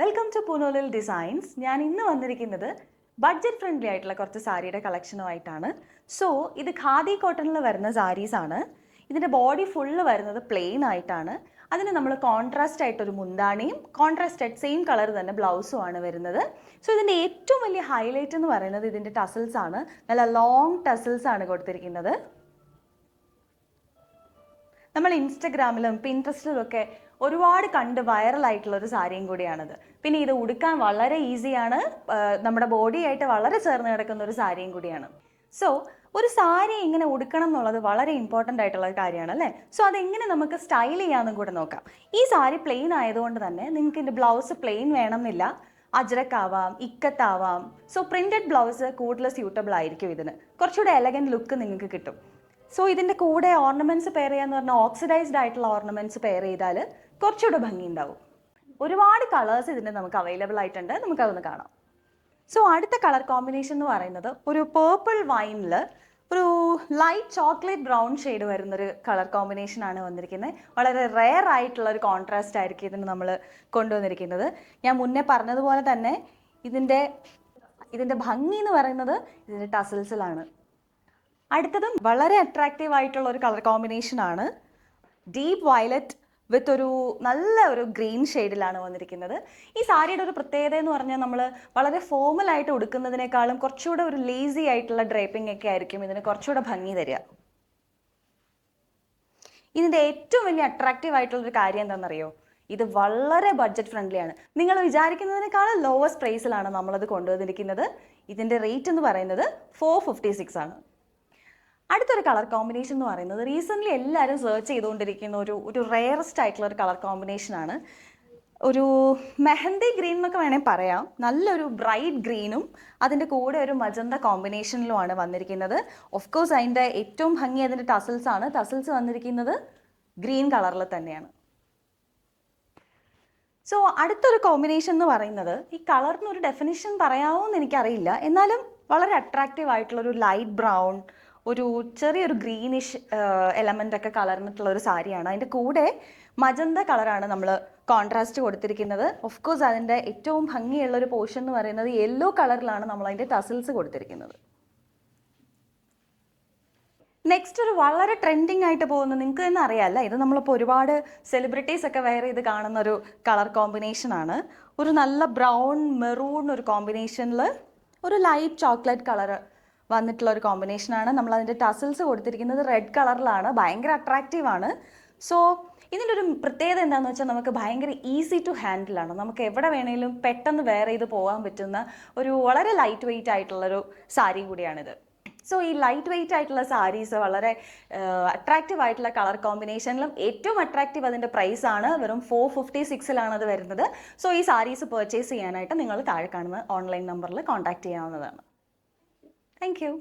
Welcome to Poonolil designs. ഞാൻ ഇന്ന് വന്നിരിക്കുന്നത് ബഡ്ജറ്റ് ഫ്രണ്ട്ലി ആയിട്ടുള്ള കുറച്ച് സാരിയുടെ കളക്ഷനുമായിട്ടാണ്. സോ ഇത് ഖാദി കോട്ടണിൽ വരുന്ന സാരീസ് ആണ്. ഇതിൻ്റെ ബോഡി ഫുള്ള് വരുന്നത് പ്ലെയിൻ ആയിട്ടാണ്. അതിന് നമ്മൾ കോൺട്രാസ്റ്റ് ആയിട്ടൊരു മുന്താണിയും കോൺട്രാസ്റ്റ് ആയിട്ട് സെയിം കളർ തന്നെ ബ്ലൗസും ആണ് വരുന്നത്. സോ ഇതിൻ്റെ ഏറ്റവും വലിയ ഹൈലൈറ്റ് എന്ന് പറയുന്നത് ഇതിൻ്റെ ടസൽസ് ആണ്. നല്ല ലോങ് ടസൽസ് ആണ് കൊടുത്തിരിക്കുന്നത്. നമ്മൾ ഇൻസ്റ്റഗ്രാമിലും പിൻട്രസ്റ്റിലും ഒക്കെ ഒരുപാട് കണ്ട് വൈറലായിട്ടുള്ള ഒരു സാരിയും കൂടിയാണിത്. പിന്നെ ഇത് ഉടുക്കാൻ വളരെ ഈസിയാണ്, നമ്മുടെ ബോഡിയായിട്ട് വളരെ ചേർന്ന് കിടക്കുന്ന ഒരു സാരിയും കൂടിയാണ്. സോ ഒരു സാരി ഇങ്ങനെ ഉടുക്കണം എന്നുള്ളത് വളരെ ഇമ്പോർട്ടൻ്റ് ആയിട്ടുള്ള ഒരു കാര്യമാണ് അല്ലേ. സോ അതെങ്ങനെ നമുക്ക് സ്റ്റൈൽ ചെയ്യാമെന്നും കൂടെ നോക്കാം. ഈ സാരി പ്ലെയിൻ ആയതുകൊണ്ട് തന്നെ നിങ്ങൾക്ക് ഇതിൻ്റെ ബ്ലൗസ് പ്ലെയിൻ വേണമെന്നില്ല, അജ്രക്കാവാം, ഇക്കത്താവാം. സോ പ്രിൻറ്റഡ് ബ്ലൗസ് കൂടുതൽ സ്യൂട്ടബിൾ ആയിരിക്കും. ഇതിന് കുറച്ചുകൂടെ എലഗൻറ്റ് ലുക്ക് നിങ്ങൾക്ക് കിട്ടും. സോ ഇതിൻ്റെ കൂടെ ഓർണമെൻറ്റ്സ് പെയർ ചെയ്യാന്ന് പറഞ്ഞാൽ ഓക്സിഡൈസ്ഡ് ആയിട്ടുള്ള ഓർണമെൻറ്റ്സ് പെയർ ചെയ്താൽ കുറച്ചുകൂടെ ഭംഗി ഉണ്ടാവും. ഒരുപാട് കളേഴ്സ് ഇതിൻ്റെ നമുക്ക് അവൈലബിൾ ആയിട്ടുണ്ട്. നമുക്കതൊന്ന് കാണാം. സോ അടുത്ത കളർ കോമ്പിനേഷൻ എന്ന് പറയുന്നത് ഒരു പേർപ്പിൾ വൈനിൽ ഒരു ലൈറ്റ് ചോക്ലേറ്റ് ബ്രൗൺ ഷെയ്ഡ് വരുന്നൊരു കളർ കോമ്പിനേഷനാണ് വന്നിരിക്കുന്നത്. വളരെ റെയർ ആയിട്ടുള്ള ഒരു കോൺട്രാസ്റ്റ് ആയിരിക്കും ഇതിന് നമ്മൾ കൊണ്ടുവന്നിരിക്കുന്നത്. ഞാൻ മുന്നേ പറഞ്ഞതുപോലെ തന്നെ ഇതിൻ്റെ ഭംഗി എന്ന് പറയുന്നത് ഇതിൻ്റെ ടസൽസിലാണ്. അടുത്തതും വളരെ അട്രാക്റ്റീവ് ആയിട്ടുള്ള ഒരു കളർ കോമ്പിനേഷനാണ്. ഡീപ്പ് വയലറ്റ് വിത്ത് ഒരു നല്ല ഒരു ഗ്രീൻ ഷെയ്ഡിലാണ് വന്നിരിക്കുന്നത്. ഈ സാരിയുടെ ഒരു പ്രത്യേകത എന്ന് പറഞ്ഞാൽ നമ്മൾ വളരെ ഫോമലായിട്ട് ഉടുക്കുന്നതിനേക്കാളും കുറച്ചുകൂടെ ഒരു ലേസി ആയിട്ടുള്ള ഡ്രേപ്പിംഗ് ഒക്കെ ആയിരിക്കും ഇതിന് കുറച്ചുകൂടെ ഭംഗി തരിക. ഇതിൻ്റെ ഏറ്റവും വലിയ അട്രാക്റ്റീവ് ആയിട്ടുള്ളൊരു കാര്യം എന്താണെന്നറിയോ? ഇത് വളരെ ബഡ്ജറ്റ് ഫ്രണ്ട്ലി ആണ്. നിങ്ങൾ വിചാരിക്കുന്നതിനേക്കാളും ലോവസ്റ്റ് പ്രൈസിലാണ് നമ്മളത് കൊണ്ടുവന്നിരിക്കുന്നത്. ഇതിൻ്റെ റേറ്റ് എന്ന് പറയുന്നത് 456 ആണ്. അടുത്തൊരു കളർ കോമ്പിനേഷൻ എന്ന് പറയുന്നത് റീസെൻ്റ്ലി എല്ലാവരും സെർച്ച് ചെയ്തുകൊണ്ടിരിക്കുന്ന ഒരു റെയറസ്റ്റ് ആയിട്ടുള്ള ഒരു കളർ കോമ്പിനേഷനാണ്. ഒരു മെഹന്തി ഗ്രീൻ എന്നൊക്കെ വേണമെങ്കിൽ പറയാം. നല്ലൊരു ബ്രൈറ്റ് ഗ്രീനും അതിൻ്റെ കൂടെ ഒരു മജന്ത കോമ്പിനേഷനിലുമാണ് വന്നിരിക്കുന്നത്. ഓഫ് കോഴ്സ് അതിൻ്റെ ഏറ്റവും ഭംഗി അതിൻ്റെ ടസൽസ് ആണ്. ടസൽസ് വന്നിരിക്കുന്നത് ഗ്രീൻ കളറിൽ തന്നെയാണ്. സോ അടുത്തൊരു കോമ്പിനേഷൻ എന്ന് പറയുന്നത് ഈ കളറിന് ഒരു ഡെഫിനിഷൻ പറയാമോ എന്ന് എനിക്കറിയില്ല, എന്നാലും വളരെ അട്രാക്റ്റീവ് ആയിട്ടുള്ളൊരു ലൈറ്റ് ബ്രൗൺ, ഒരു ചെറിയൊരു ഗ്രീനിഷ് എലമെൻ്റ് ഒക്കെ കലർന്നിട്ടുള്ള ഒരു സാരിയാണ്. അതിൻ്റെ കൂടെ മജന്ത കളറാണ് നമ്മൾ കോൺട്രാസ്റ്റ് കൊടുത്തിരിക്കുന്നത്. ഓഫ് കോഴ്സ് അതിൻ്റെ ഏറ്റവും ഭംഗിയുള്ളൊരു പോർഷൻ എന്ന് പറയുന്നത് യെല്ലോ കളറിലാണ് നമ്മൾ അതിൻ്റെ ടസൽസ് കൊടുത്തിരിക്കുന്നത്. നെക്സ്റ്റ് ഒരു വളരെ ട്രെൻഡിങ് ആയിട്ട് പോകുന്നത് നിങ്ങൾക്ക് തന്നെ അറിയാമല്ല, ഇത് നമ്മളിപ്പോൾ ഒരുപാട് സെലിബ്രിറ്റീസ് ഒക്കെ വെയർ ചെയ്ത് കാണുന്ന ഒരു കളർ കോമ്പിനേഷനാണ്. ഒരു നല്ല ബ്രൗൺ മെറൂൺ ഒരു കോമ്പിനേഷനിൽ ഒരു ലൈറ്റ് ചോക്ലേറ്റ് കളർ വന്നിട്ടുള്ള ഒരു കോമ്പിനേഷനാണ്. നമ്മൾ അതിൻ്റെ ടസൽസ് കൊടുത്തിരിക്കുന്നത് റെഡ് കളറിലാണ്. ഭയങ്കര അട്രാക്റ്റീവ് ആണ്. സോ ഇതിൻ്റെ ഒരു പ്രത്യേകത എന്താണെന്ന് വെച്ചാൽ നമുക്ക് ഭയങ്കര ഈസി ടു ഹാൻഡിലാണ്. നമുക്ക് എവിടെ വേണമെങ്കിലും പെട്ടെന്ന് വെയർ ചെയ്ത് പോകാൻ പറ്റുന്ന ഒരു വളരെ ലൈറ്റ് വെയ്റ്റ് ആയിട്ടുള്ളൊരു സാരി കൂടിയാണിത്. സോ ഈ ലൈറ്റ് വെയ്റ്റ് ആയിട്ടുള്ള സാരീസ് വളരെ അട്രാക്റ്റീവ് ആയിട്ടുള്ള കളർ കോമ്പിനേഷനിലും ഏറ്റവും അട്രാക്റ്റീവ് അതിൻ്റെ പ്രൈസാണ്. വെറും 456 അത് വരുന്നത്. സോ ഈ സാരീസ് പർച്ചേസ് ചെയ്യാനായിട്ട് നിങ്ങൾ താഴെ കാണുന്ന ഓൺലൈൻ നമ്പറിൽ കോൺടാക്ട് ചെയ്യാവുന്നതാണ്. Thank you.